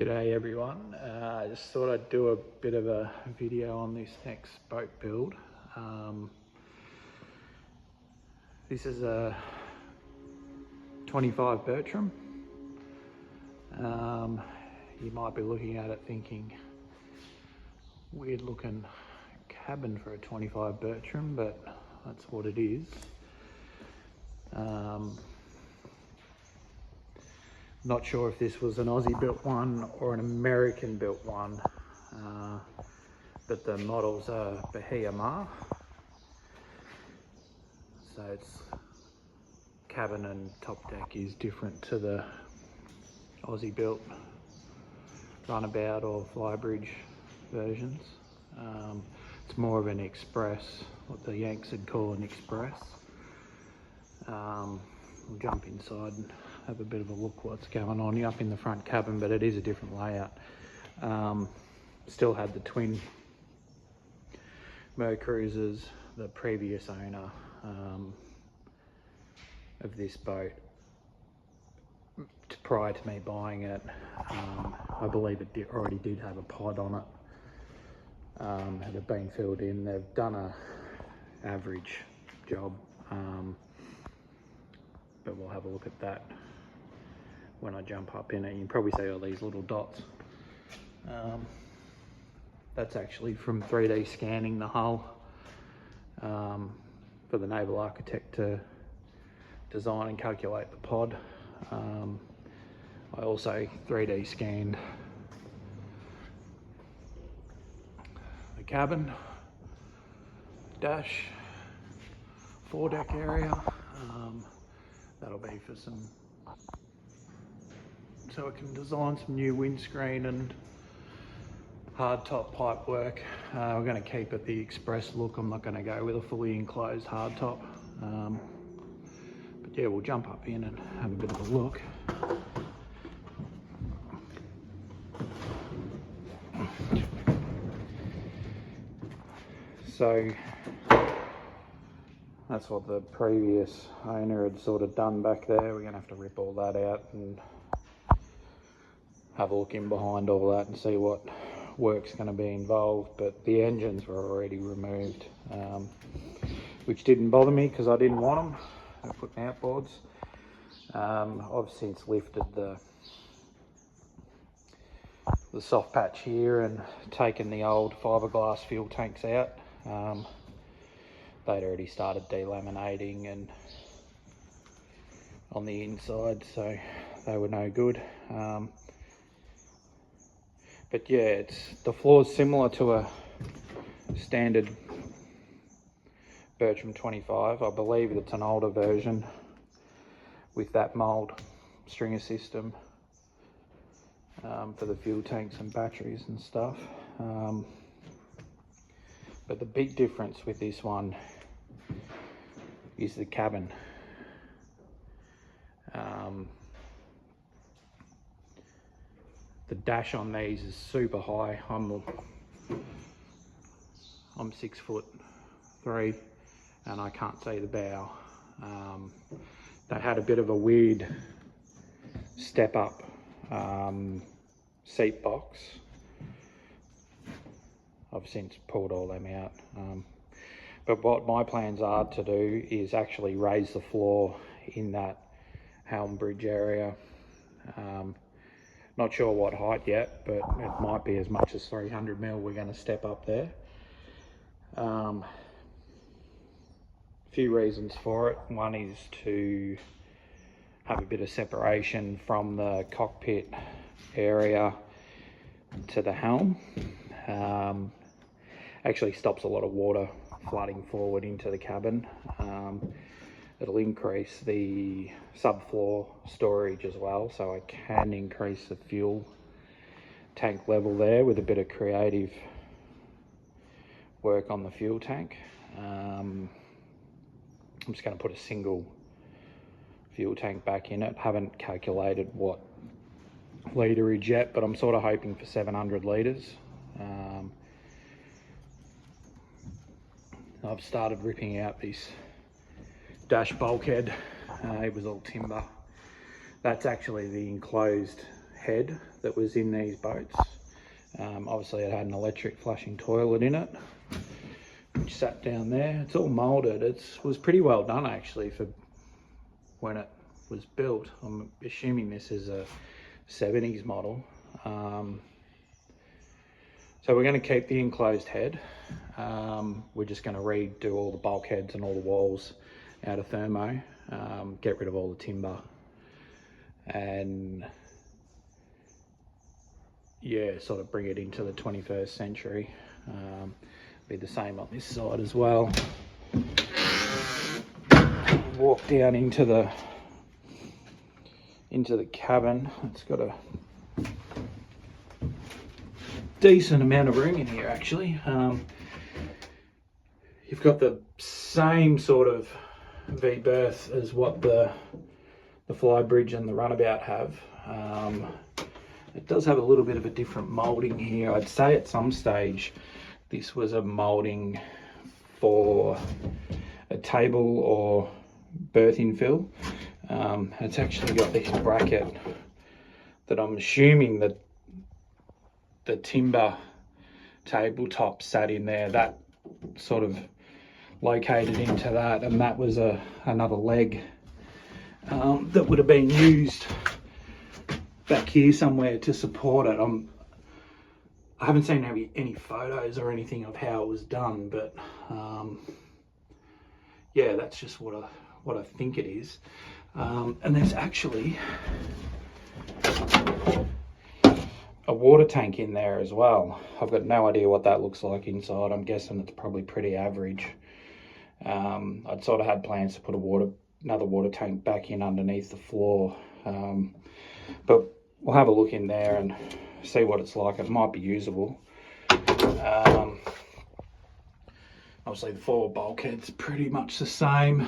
G'day everyone, I just thought I'd do a bit of a video on this next boat build. This is a 25 Bertram. You might be looking at it thinking, weird looking cabin for a 25 Bertram, but that's what it is. Not sure if this was an Aussie built one or an American built one, but the models are Bahia. So its cabin and top deck is different to the Aussie built runabout or flybridge versions. It's more of an express, what the Yanks would call an express. We'll jump inside and have a bit of a look what's going on. You're up in the front cabin, but it is a different layout. Still had the twin Mer Cruisers, the previous owner of this boat. Prior to me buying it, I believe it already did have a pod on it. It had been filled in. They've done a average job. But we'll have a look at that when I jump up in it. You can probably see all these little dots. That's actually from 3D scanning the hull for the naval architect to design and calculate the pod. I also 3D scanned the cabin, dash, foredeck area. That'll be for so it can design some new windscreen and hard top pipe work. We're going to keep it the express look. I'm not going to go with a fully enclosed hard top. But yeah, we'll jump up in and have a bit of a look. So that's what the previous owner had sort of done back there. We're going to have to rip all that out and have a look in behind all that and see what work's going to be involved. But the engines were already removed, which didn't bother me because I didn't want them. I put them outboards. I've since lifted the soft patch here and taken the old fiberglass fuel tanks out. They'd already started delaminating and on the inside, so they were no good. But yeah, the floor's similar to a standard Bertram 25. I believe it's an older version with that mould stringer system for the fuel tanks and batteries and stuff. But the big difference with this one is the cabin. The dash on these is super high. I'm 6'3" and I can't see the bow. They had a bit of a weird step up seat box. I've since pulled all them out. But what my plans are to do is actually raise the floor in that helm bridge area. Not sure what height yet, but it might be as much as 300 mil. We're going to step up there. Few reasons for it. One is to have a bit of separation from the cockpit area to the helm. Actually stops a lot of water flooding forward into the cabin. It'll increase the subfloor storage as well, so I can increase the fuel tank level there with a bit of creative work on the fuel tank. I'm just going to put a single fuel tank back in it. Haven't calculated what litrage yet, but I'm sort of hoping for 700 litres. I've started ripping out this dash bulkhead. It was all timber. That's actually the enclosed head that was in these boats. Obviously it had an electric flushing toilet in it, which sat down there. It's all moulded. It was pretty well done actually for when it was built. I'm assuming this is a 70s model. So we're going to keep the enclosed head. We're just going to redo all the bulkheads and all the walls out of thermo, get rid of all the timber, and yeah, sort of bring it into the 21st century. Be the same on this side as well. Walk down into the cabin. It's got a decent amount of room in here actually. You've got the same sort of V-berth as what the fly bridge and the runabout have. It does have a little bit of a different moulding here. I'd say at some stage this was a moulding for a table or berth infill. It's actually got this bracket that I'm assuming that the timber tabletop sat in there, that sort of located into that, and that was another leg that would have been used back here somewhere to support it. I haven't seen any photos or anything of how it was done, but yeah, that's just what I think it is. And there's actually a water tank in there as well. I've got no idea what that looks like inside. I'm guessing it's probably pretty average. I'd sort of had plans to put another water tank back in underneath the floor, but we'll have a look in there and see what it's like. It might be usable. Obviously the forward bulkhead's pretty much the same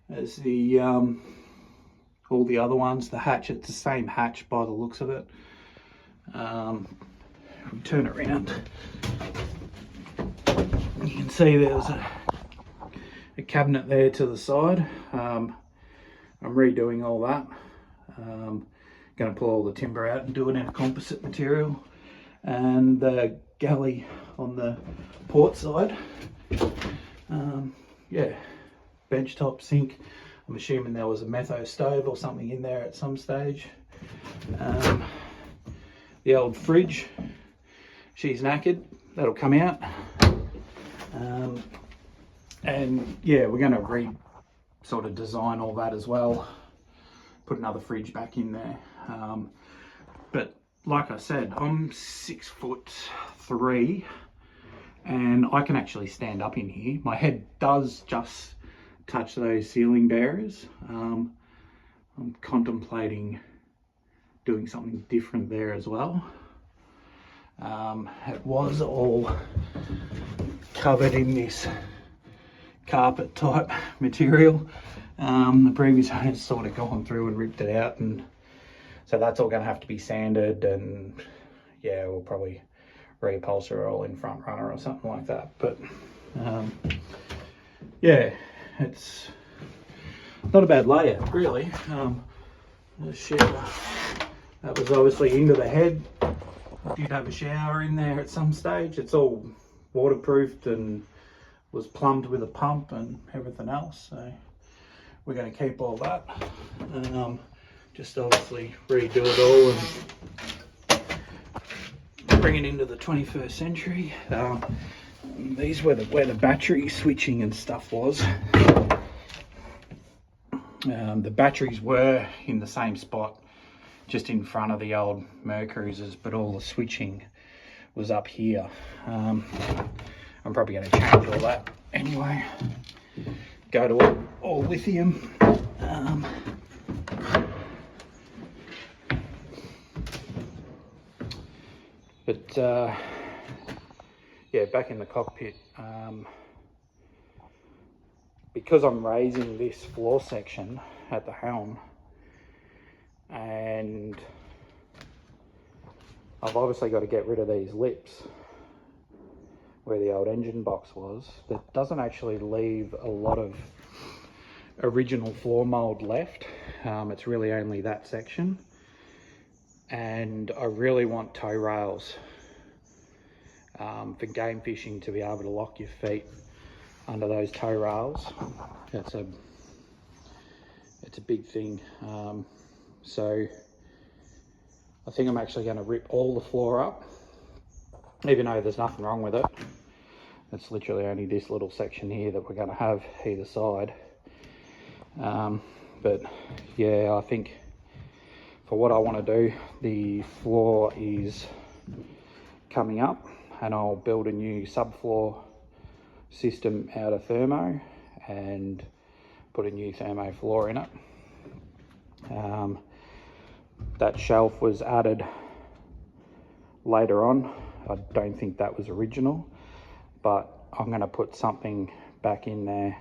as the all the other ones. The hatch, it's the same hatch by the looks of it. We turn it around, you can see there's a cabinet there to the side. I'm redoing all that. Going to pull all the timber out and do it in a composite material, and the galley on the port side. Yeah, bench top sink. I'm assuming there was a metho stove or something in there at some stage. The old fridge, she's knackered, that'll come out. And yeah, we're going to sort of design all that as well, put another fridge back in there. But like I said, I'm 6'3", and I can actually stand up in here. My head does just touch those ceiling bearers. I'm contemplating doing something different there as well. It was all covered in this carpet type material. The previous owner's sort of gone through and ripped it out, and so that's all going to have to be sanded, and yeah, we'll probably reupholster it all in front runner or something like that. But yeah, it's not a bad layout really. The shower, that was obviously into the head. I did have a shower in there at some stage. It's all waterproofed and was plumbed with a pump and everything else, so we're going to keep all that. Just obviously redo it all and bring it into the 21st century. These were where the battery switching and stuff was. The batteries were in the same spot, just in front of the old Mercruisers, but all the switching was up here. I'm probably going to change all that anyway. Go to all lithium. But yeah, back in the cockpit, because I'm raising this floor section at the helm, and I've obviously got to get rid of these lips where the old engine box was. That doesn't actually leave a lot of original floor mould left. It's really only that section. and I really want tow rails for game fishing, to be able to lock your feet under those tow rails. It's a big thing. So I think I'm actually going to rip all the floor up, even though there's nothing wrong with it. It's literally only this little section here that we're going to have either side. But yeah, I think for what I want to do, the floor is coming up, and I'll build a new subfloor system out of thermo and put a new thermo floor in it. That shelf was added later on. I don't think that was original, but I'm going to put something back in there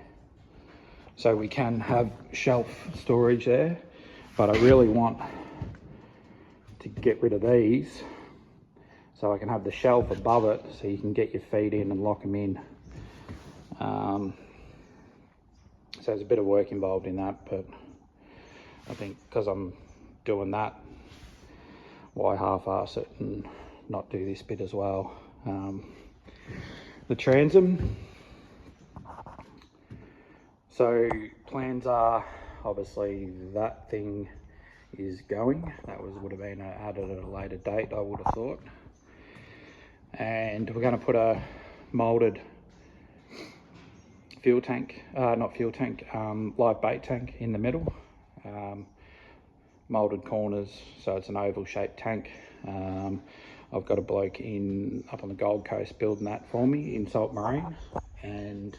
so we can have shelf storage there. But I really want to get rid of these so I can have the shelf above it, so you can get your feet in and lock them in. So there's a bit of work involved in that, but I think because I'm doing that, why half-ass it and not do this bit as well. The transom. So plans are, obviously that thing is going. That would have been added at a later date, I would have thought. And we're going to put a moulded fuel tank, not fuel tank, live bait tank in the middle. Moulded corners, so it's an oval shaped tank. I've got a bloke up on the Gold Coast building that for me in Salt Marine, and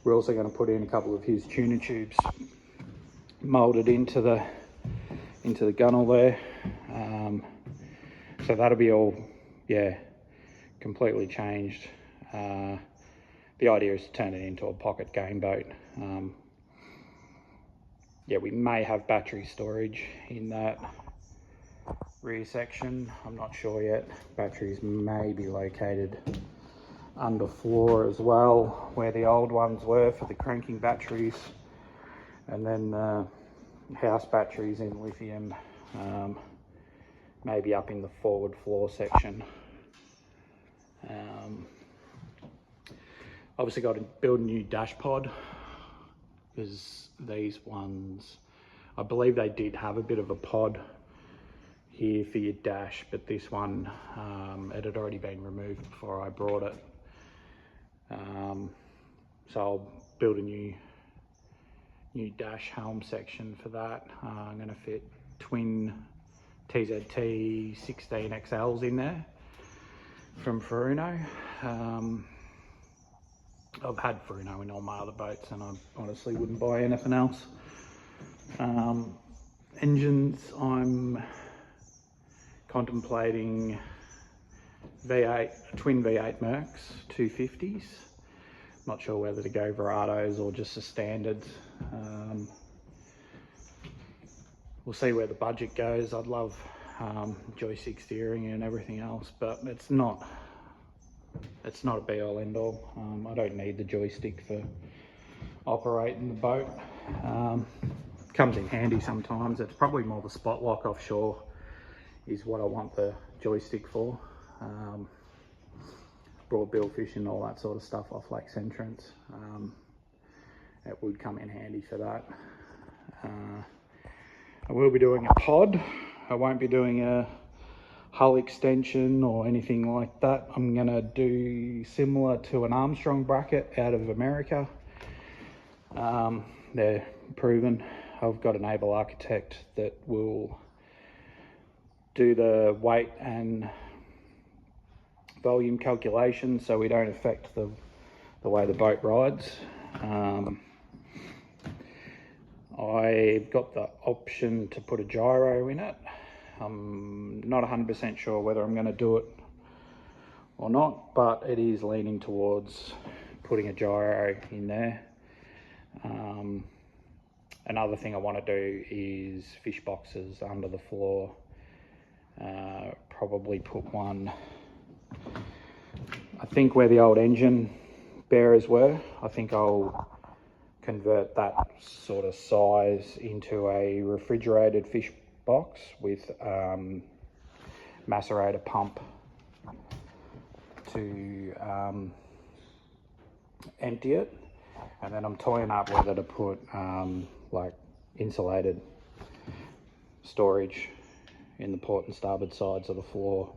we're also going to put in a couple of his tuna tubes moulded into the gunnel there. So that'll be all, yeah, completely changed. The idea is to turn it into a pocket game boat. Yeah, we may have battery storage in that rear section. I'm not sure yet. Batteries may be located under floor as well, where the old ones were for the cranking batteries, and then house batteries in lithium, maybe up in the forward floor section. Obviously got to build a new dash pod, because these ones, I believe they did have a bit of a pod here for your dash, but this one, it had already been removed before I brought it. So I'll build a new dash helm section for that. I'm going to fit twin TZT 16XLs in there from Furuno. I've had Furuno in all my other boats, and I honestly wouldn't buy anything else. Engines, I'm contemplating twin V8 Mercs 250s. Not sure whether to go Verados or just the standards. We'll see where the budget goes. I'd love joystick steering and everything else, but it's not a be all end all. I don't need the joystick for operating the boat. Comes in handy sometimes. It's probably more the spot lock offshore is what I want the joystick for. Broad bill fishing, all that sort of stuff off Lakes Entrance. It would come in handy for that. I will be doing a pod. I won't be doing a hull extension or anything like that. I'm going to do similar to an Armstrong bracket out of America. They're proven. I've got an able architect that will do the weight and volume calculations so we don't affect the way the boat rides. I've got the option to put a gyro in it. I'm not 100% sure whether I'm going to do it or not, but it is leaning towards putting a gyro in there. Another thing I want to do is fish boxes under the floor. Probably put one, I think where the old engine bearers were. I think I'll convert that sort of size into a refrigerated fish box with macerator pump to empty it, and then I'm toying up whether to put like insulated storage in the port and starboard sides of the floor.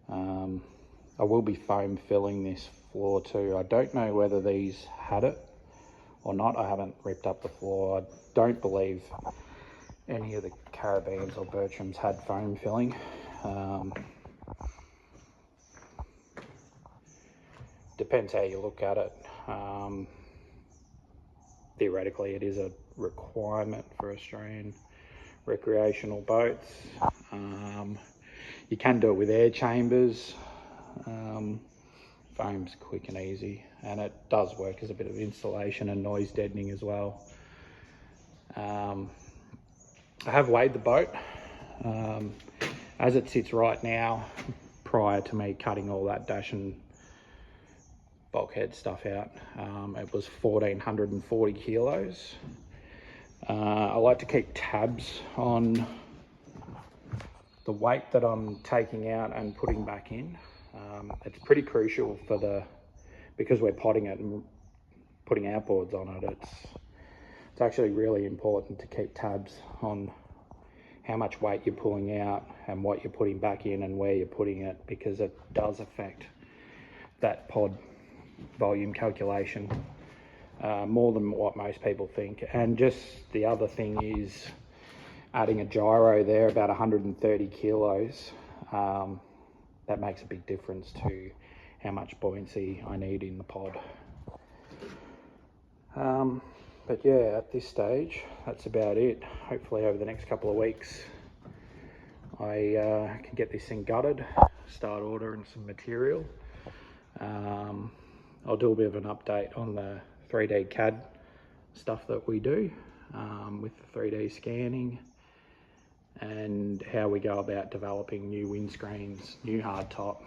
I will be foam filling this floor too. I don't know whether these had it or not. I haven't ripped up the floor. I don't believe any of the Caribbeans or Bertrams had foam filling. Depends how you look at it. Theoretically, it is a requirement for Australian recreational boats. You can do it with air chambers. Foam's quick and easy, and it does work as a bit of insulation and noise deadening as well. I have weighed the boat. As it sits right now, prior to me cutting all that dash and bulkhead stuff out, it was 1,440 kilos. I like to keep tabs on the weight that I'm taking out and putting back in. It's pretty crucial because we're potting it and putting outboards on it. It's actually really important to keep tabs on how much weight you're pulling out and what you're putting back in and where you're putting it, because it does affect that pod volume calculation more than what most people think. And just the other thing is adding a gyro there, about 130 kilos. That makes a big difference to how much buoyancy I need in the pod. But yeah, at this stage, that's about it. Hopefully over the next couple of weeks, I can get this thing gutted, start ordering some material. I'll do a bit of an update on the 3D CAD stuff that we do with the 3D scanning, and how we go about developing new windscreens, new hardtop.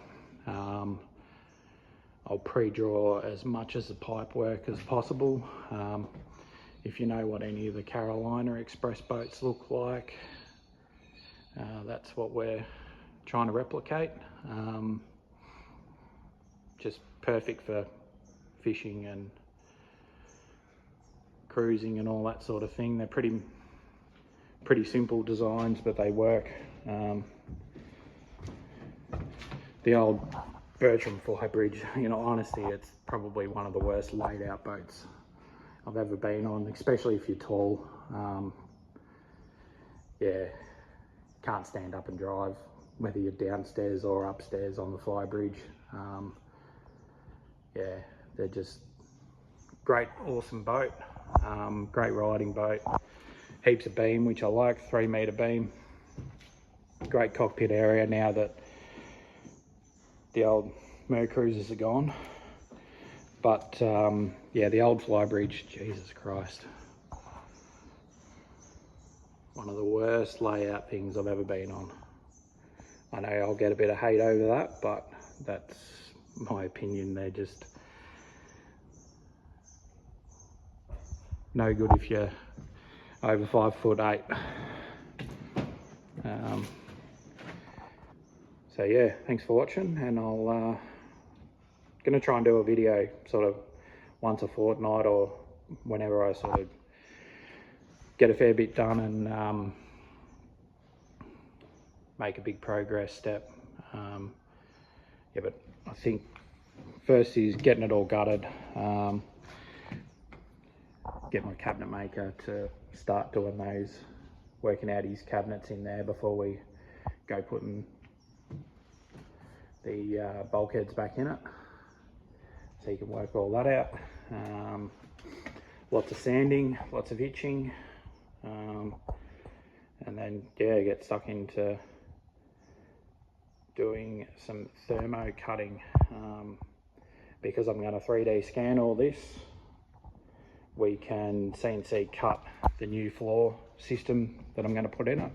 I'll pre-draw as much as the pipe work as possible. If you know what any of the Carolina Express boats look like, that's what we're trying to replicate. Just perfect for fishing and cruising and all that sort of thing. They're pretty simple designs, but they work. The old Bertram flybridge, in all honesty, it's probably one of the worst laid out boats I've ever been on, especially if you're tall. Yeah, can't stand up and drive, whether you're downstairs or upstairs on the flybridge. Yeah, they're just great, awesome boat, great riding boat. Heaps of beam, which I like, 3 metre beam. Great cockpit area now that the old Mercruisers are gone. But yeah, the old flybridge, Jesus Christ. One of the worst layout things I've ever been on. I know I'll get a bit of hate over that, but that's my opinion. They're just no good if you're over 5'8". So yeah, thanks for watching, and I'll gonna try and do a video sort of once a fortnight or whenever I sort of get a fair bit done and make a big progress step. Yeah, but I think first is getting it all gutted, get my cabinet maker to start doing those, working out his cabinets in there before we go putting the bulkheads back in it, so you can work all that out. Lots of sanding, lots of itching, and then yeah, get stuck into doing some thermo cutting, because I'm going to 3D scan all this. We can CNC cut the new floor system that I'm going to put in it,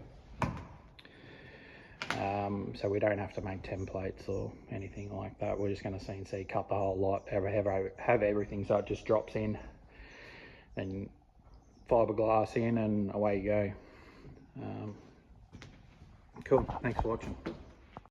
so we don't have to make templates or anything like that. We're just going to CNC cut the whole lot, have everything so it just drops in, then fiberglass in, and away you go. Cool, thanks for watching.